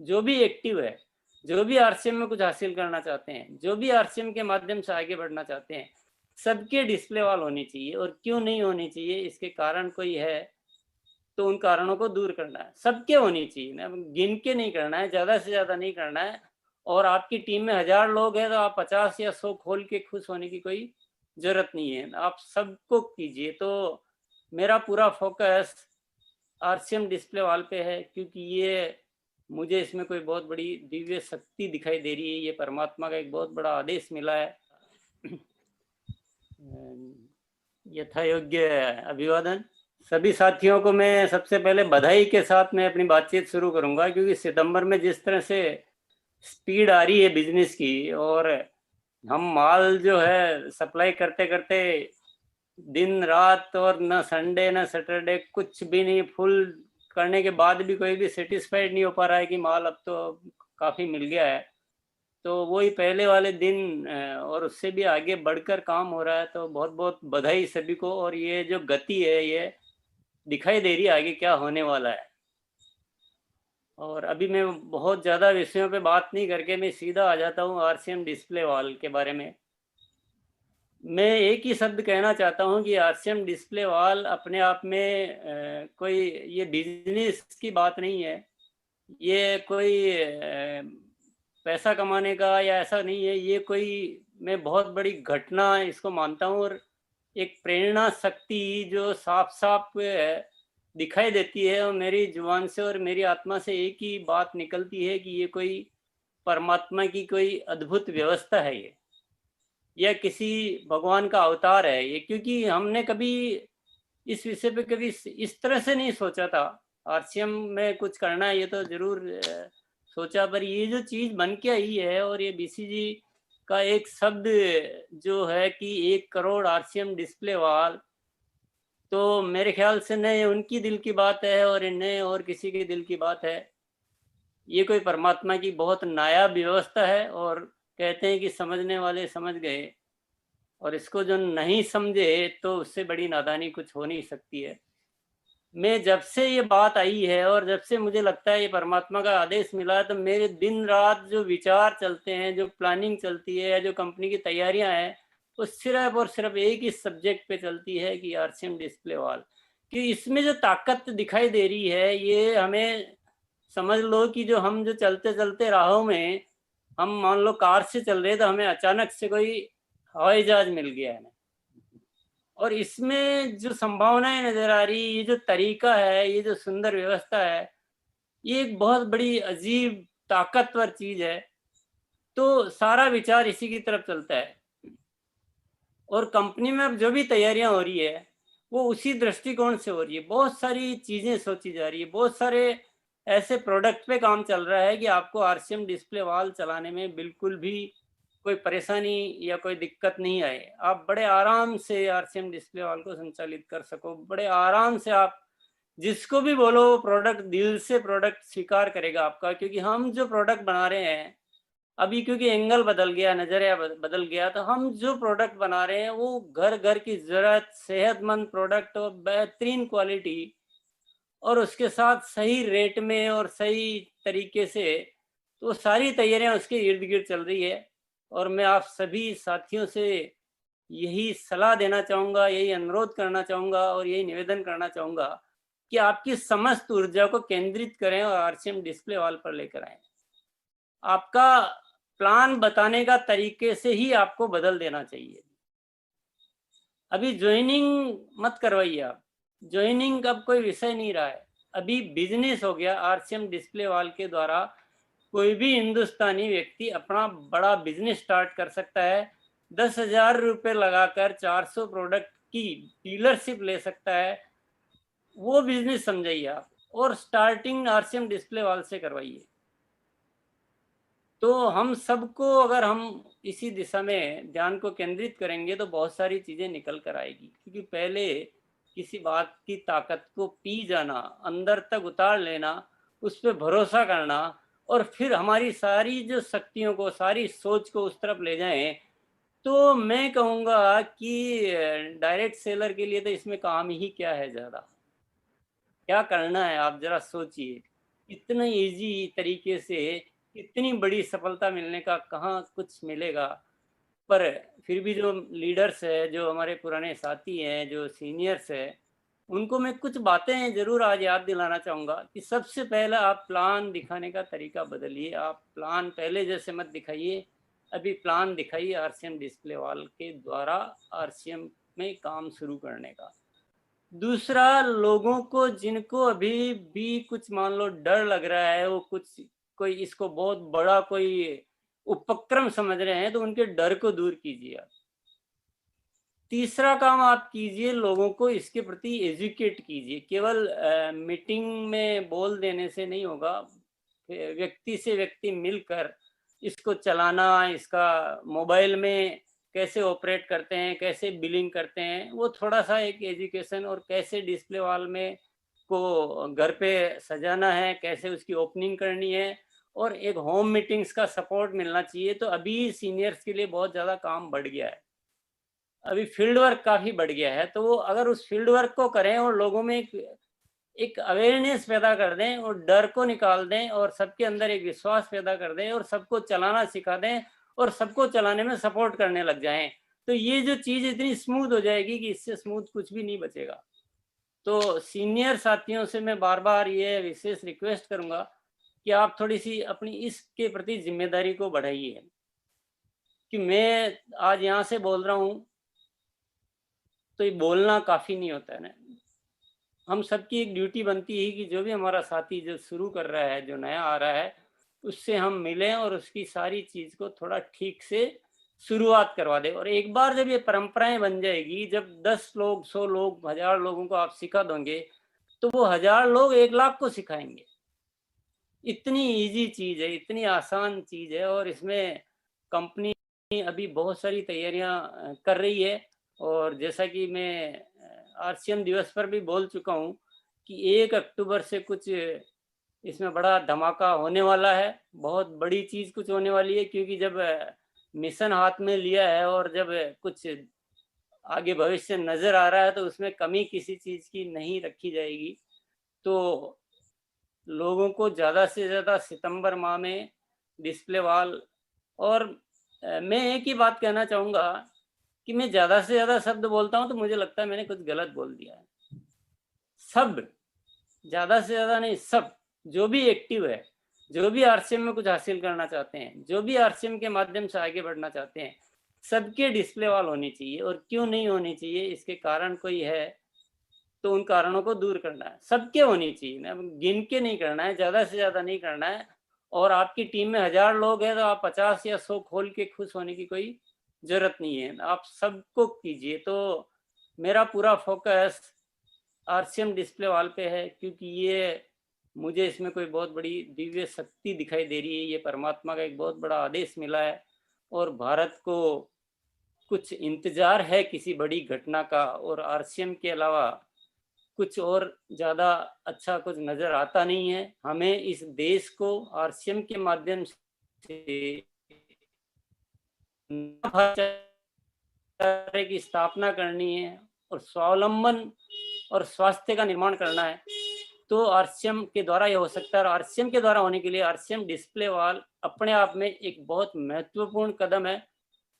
जो भी एक्टिव है, जो भी आरसीएम में कुछ हासिल करना चाहते हैं, जो भी आरसीएम के माध्यम से आगे बढ़ना चाहते हैं, सबके डिस्प्ले वॉल होनी चाहिए। और क्यों नहीं होनी चाहिए, इसके कारण कोई है तो उन कारणों को दूर करना है। सबके होनी चाहिए ना, गिन के नहीं करना है, ज़्यादा से ज़्यादा नहीं करना है। और आपकी टीम में 1000 लोग हैं तो आप 50 या 100 खोल के खुश होने की कोई ज़रूरत नहीं है, आप सबको कीजिए। तो मेरा पूरा फोकस आरसीएम डिस्प्ले वॉल पे है, क्योंकि ये मुझे इसमें कोई बहुत बड़ी दिव्य शक्ति दिखाई दे रही है, ये परमात्मा का एक बहुत बड़ा आदेश मिला है। यथा योग्य अभिवादन। सभी साथियों को मैं सबसे पहले बधाई के साथ मैं अपनी बातचीत शुरू करूंगा, क्योंकि सितंबर में जिस तरह से स्पीड आ रही है बिजनेस की, और हम माल जो है सप्लाई करते करते दिन रात, और न संडे न सैटरडे, कुछ भी नहीं, फुल करने के बाद भी कोई भी सेटिस्फाइड नहीं हो पा रहा है कि माल अब तो काफ़ी मिल गया है। तो वही पहले वाले दिन और उससे भी आगे बढ़कर काम हो रहा है। तो बहुत बहुत बधाई सभी को। और ये जो गति है ये दिखाई दे रही है आगे क्या होने वाला है। और अभी मैं बहुत ज़्यादा विषयों पे बात नहीं करके मैं सीधा आ जाता हूँ आरसीएम डिस्प्ले वॉल के बारे में। मैं एक ही शब्द कहना चाहता हूँ कि आरसीएम डिस्प्ले वॉल अपने आप में कोई ये बिजनेस की बात नहीं है, ये कोई पैसा कमाने का या ऐसा नहीं है, ये कोई मैं बहुत बड़ी घटना इसको मानता हूँ। और एक प्रेरणा शक्ति जो साफ साफ दिखाई देती है, और मेरी जुबान से और मेरी आत्मा से एक ही बात निकलती है कि ये कोई परमात्मा की कोई अद्भुत व्यवस्था है, ये या किसी भगवान का अवतार है ये। क्योंकि हमने कभी इस विषय पे कभी इस तरह से नहीं सोचा था आरसीएम में कुछ करना है, ये तो जरूर सोचा, पर ये जो चीज़ बन के आई है, और ये बीसीजी का एक शब्द जो है कि 1 करोड़ आरसीएम डिस्प्ले वॉल, तो मेरे ख्याल से न उनकी दिल की बात है और न और किसी के दिल की बात है। ये कोई परमात्मा की बहुत नायाब व्यवस्था है। और कहते हैं कि समझने वाले समझ गए, और इसको जो नहीं समझे तो उससे बड़ी नादानी कुछ हो नहीं सकती है। मैं जब से ये बात आई है और जब से मुझे लगता है ये परमात्मा का आदेश मिला है, तो मेरे दिन रात जो विचार चलते हैं, जो प्लानिंग चलती है, या जो कंपनी की तैयारियां हैं, वो सिर्फ और सिर्फ एक ही सब्जेक्ट पे चलती है कि आरसीएम डिस्प्ले वॉल। कि इसमें जो ताकत दिखाई दे रही है, ये हमें समझ लो कि जो हम जो चलते चलते राहों में, हम मान लो कार से चल रहे तो हमें अचानक से कोई हवाई जहाज मिल गया है ना, और इसमें जो संभावनाएं नजर आ रही, ये जो तरीका है, ये जो सुंदर व्यवस्था है, ये एक बहुत बड़ी अजीब ताकतवर चीज है। तो सारा विचार इसी की तरफ चलता है। और कंपनी में अब जो भी तैयारियां हो रही है वो उसी दृष्टिकोण से हो रही है। बहुत सारी चीजें सोची जा रही है, बहुत सारे ऐसे प्रोडक्ट पे काम चल रहा है कि आपको आरसीएम डिस्प्ले वॉल चलाने में बिल्कुल भी कोई परेशानी या कोई दिक्कत नहीं आए। आप बड़े आराम से आरसीएम डिस्प्ले वॉल को संचालित कर सको, बड़े आराम से। आप जिसको भी बोलो प्रोडक्ट दिल से प्रोडक्ट स्वीकार करेगा आपका। क्योंकि हम जो प्रोडक्ट बना रहे हैं अभी, क्योंकि एंगल बदल गया, नजरिया बदल गया, तो हम जो प्रोडक्ट बना रहे हैं वो घर घर की जरूरत, सेहतमंद प्रोडक्ट और बेहतरीन क्वालिटी, और उसके साथ सही रेट में और सही तरीके से। तो सारी तैयारियां उसके इर्द गिर्द चल रही है। और मैं आप सभी साथियों से यही सलाह देना चाहूँगा, यही अनुरोध करना चाहूँगा और यही निवेदन करना चाहूँगा कि आपकी समस्त ऊर्जा को केंद्रित करें और आरसीएम डिस्प्ले वॉल पर लेकर आएं। आपका प्लान बताने का तरीके से ही आपको बदल देना चाहिए। अभी ज्वाइनिंग मत करवाइए आप, ज्वाइनिंग अब कोई विषय नहीं रहा है, अभी बिजनेस हो गया। आरसीएम डिस्प्ले वॉल के द्वारा कोई भी हिंदुस्तानी व्यक्ति अपना बड़ा बिजनेस स्टार्ट कर सकता है। 10,000 रुपये लगाकर 400 प्रोडक्ट की डीलरशिप ले सकता है। वो बिजनेस समझिए आप, और स्टार्टिंग आरसीएम डिस्प्ले वॉल से करवाइए। तो हम सबको, अगर हम इसी दिशा में ध्यान को केंद्रित करेंगे तो बहुत सारी चीज़ें निकल कर आएगी। क्योंकि पहले किसी बात की ताकत को पी जाना, अंदर तक उतार लेना, उस पर भरोसा करना, और फिर हमारी सारी जो शक्तियों को, सारी सोच को उस तरफ ले जाएं, तो मैं कहूँगा कि डायरेक्ट सेलर के लिए तो इसमें काम ही क्या है ज़्यादा। क्या करना है आप ज़रा सोचिए। इतना इजी तरीके से इतनी बड़ी सफलता मिलने का कहाँ कुछ मिलेगा। पर फिर भी जो लीडर्स है, जो हमारे पुराने साथी हैं, जो सीनियर्स है, उनको मैं कुछ बातें ज़रूर आज याद दिलाना चाहूँगा कि सबसे पहला आप प्लान दिखाने का तरीका बदलिए। आप प्लान पहले जैसे मत दिखाइए, अभी प्लान दिखाइए आरसीएम डिस्प्ले वॉल के द्वारा आरसीएम में काम शुरू करने का। दूसरा, लोगों को जिनको अभी भी कुछ मान लो डर लग रहा है, वो कुछ कोई इसको बहुत बड़ा कोई उपक्रम समझ रहे हैं, तो उनके डर को दूर कीजिए आप। तीसरा काम आप कीजिए, लोगों को इसके प्रति एजुकेट कीजिए। केवल मीटिंग में बोल देने से नहीं होगा, व्यक्ति से व्यक्ति मिलकर इसको चलाना, इसका मोबाइल में कैसे ऑपरेट करते हैं, कैसे बिलिंग करते हैं, वो थोड़ा सा एक एजुकेशन, और कैसे डिस्प्ले वॉल में को घर पे सजाना है, कैसे उसकी ओपनिंग करनी है, और एक होम मीटिंग्स का सपोर्ट मिलना चाहिए। तो अभी सीनियर्स के लिए बहुत ज़्यादा काम बढ़ गया है, अभी फील्ड वर्क काफ़ी बढ़ गया है। तो वो अगर उस फील्ड वर्क को करें और लोगों में एक अवेयरनेस पैदा कर दें और डर को निकाल दें और सबके अंदर एक विश्वास पैदा कर दें और सबको चलाना सिखा दें और सबको चलाने में सपोर्ट करने लग जाएं, तो ये जो चीज़ इतनी स्मूथ हो जाएगी कि इससे स्मूथ कुछ भी नहीं बचेगा। तो सीनियर साथियों से मैं बार बार ये विशेष रिक्वेस्ट करूंगा कि आप थोड़ी सी अपनी इसके प्रति जिम्मेदारी को बढ़ाइए। कि मैं आज यहाँ से बोल रहा हूँ, तो ये बोलना काफ़ी नहीं होता है ना। हम सबकी एक ड्यूटी बनती है कि जो भी हमारा साथी जो शुरू कर रहा है, जो नया आ रहा है, उससे हम मिलें और उसकी सारी चीज़ को थोड़ा ठीक से शुरुआत करवा दें। और एक बार जब ये परंपराएं बन जाएगी, जब 10 लोग, 100 लोग, 1000 लोगों को आप सिखा दोगे, तो वो 1000 लोग 1 लाख को सिखाएंगे। इतनी इजी चीज़ है, इतनी आसान चीज़ है, और इसमें कंपनी अभी बहुत सारी तैयारियां कर रही है। और जैसा कि मैं आरसीएम दिवस पर भी बोल चुका हूँ कि 1 अक्टूबर से कुछ इसमें बड़ा धमाका होने वाला है, बहुत बड़ी चीज़ कुछ होने वाली है। क्योंकि जब मिशन हाथ में लिया है और जब कुछ आगे भविष्य नज़र आ रहा है, तो उसमें कमी किसी चीज़ की नहीं रखी जाएगी। तो लोगों को ज़्यादा से ज़्यादा सितंबर माह में डिस्प्ले वॉल, और मैं एक ही बात कहना चाहूँगा कि मैं ज़्यादा से ज़्यादा शब्द बोलता हूँ, तो मुझे लगता है मैंने कुछ गलत बोल दिया है। सब, ज़्यादा से ज़्यादा नहीं, सब जो भी एक्टिव है, जो भी आरसीएम में कुछ हासिल करना चाहते हैं, जो भी आरसीएम के माध्यम से आगे बढ़ना चाहते हैं, सबके डिस्प्ले वॉल होनी चाहिए। और क्यों नहीं होनी चाहिए, इसके कारण कोई है तो उन कारणों को दूर करना है। सबके होनी चाहिए ना, गिन के नहीं करना है, ज़्यादा से ज़्यादा नहीं करना है। और आपकी टीम में 1000 लोग हैं, तो आप 50 या 100 खोल के खुश होने की कोई ज़रूरत नहीं है, आप सबको कीजिए। तो मेरा पूरा फोकस आरसीएम डिस्प्ले वॉल पे है, क्योंकि ये मुझे इसमें कोई बहुत बड़ी दिव्य शक्ति दिखाई दे रही है, ये परमात्मा का एक बहुत बड़ा आदेश मिला है। और भारत को कुछ इंतजार है किसी बड़ी घटना का, और आरसीएम के अलावा कुछ और ज़्यादा अच्छा कुछ नज़र आता नहीं है। हमें इस देश को आरसीएम के माध्यम से भाईचारे की स्थापना करनी है और स्वावलंबन और स्वास्थ्य का निर्माण करना है। तो आरसीएम के द्वारा ये हो सकता है, और आरसीएम के द्वारा होने के लिए आरसीएम डिस्प्ले वॉल अपने आप में एक बहुत महत्वपूर्ण कदम है।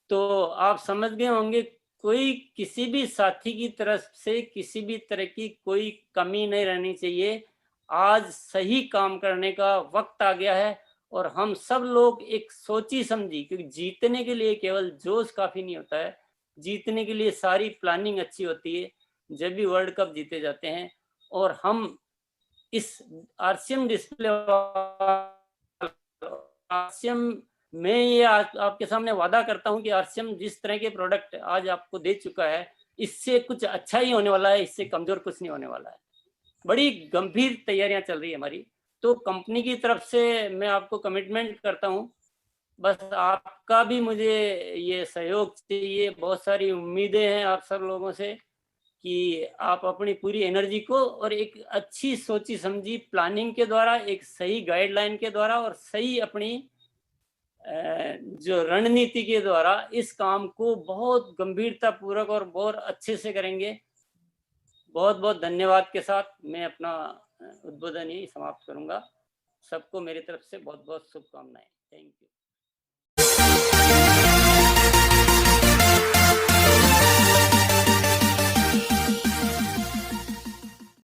तो आप समझ गए होंगे, कोई किसी भी साथी की तरफ से किसी भी तरह की कोई कमी नहीं रहनी चाहिए। आज सही काम करने का वक्त आ गया है, और हम सब लोग एक सोची समझी, क्योंकि जीतने के लिए केवल जोश काफ़ी नहीं होता है, जीतने के लिए सारी प्लानिंग अच्छी होती है। जब भी वर्ल्ड कप जीते जाते हैं, और हम इस आरसीएम डिस्प्ले आरसीएम, मैं ये आज आपके सामने वादा करता हूँ कि आरसीएम जिस तरह के प्रोडक्ट आज आपको दे चुका है, इससे कुछ अच्छा ही होने वाला है, इससे कमजोर कुछ नहीं होने वाला है। बड़ी गंभीर तैयारियां चल रही है हमारी। तो कंपनी की तरफ से मैं आपको कमिटमेंट करता हूँ, बस आपका भी मुझे ये सहयोग चाहिए। बहुत सारी उम्मीदें हैं आप सब लोगों से कि आप अपनी पूरी एनर्जी को और एक अच्छी सोची समझी प्लानिंग के द्वारा, एक सही गाइडलाइन के द्वारा और सही अपनी जो रणनीति के द्वारा इस काम को बहुत गंभीरता पूर्वक और बहुत अच्छे से करेंगे। बहुत बहुत धन्यवाद के साथ मैं अपना उद्बोधन यही समाप्त करूंगा। सबको मेरी तरफ से बहुत बहुत शुभकामनाएं। Thank you.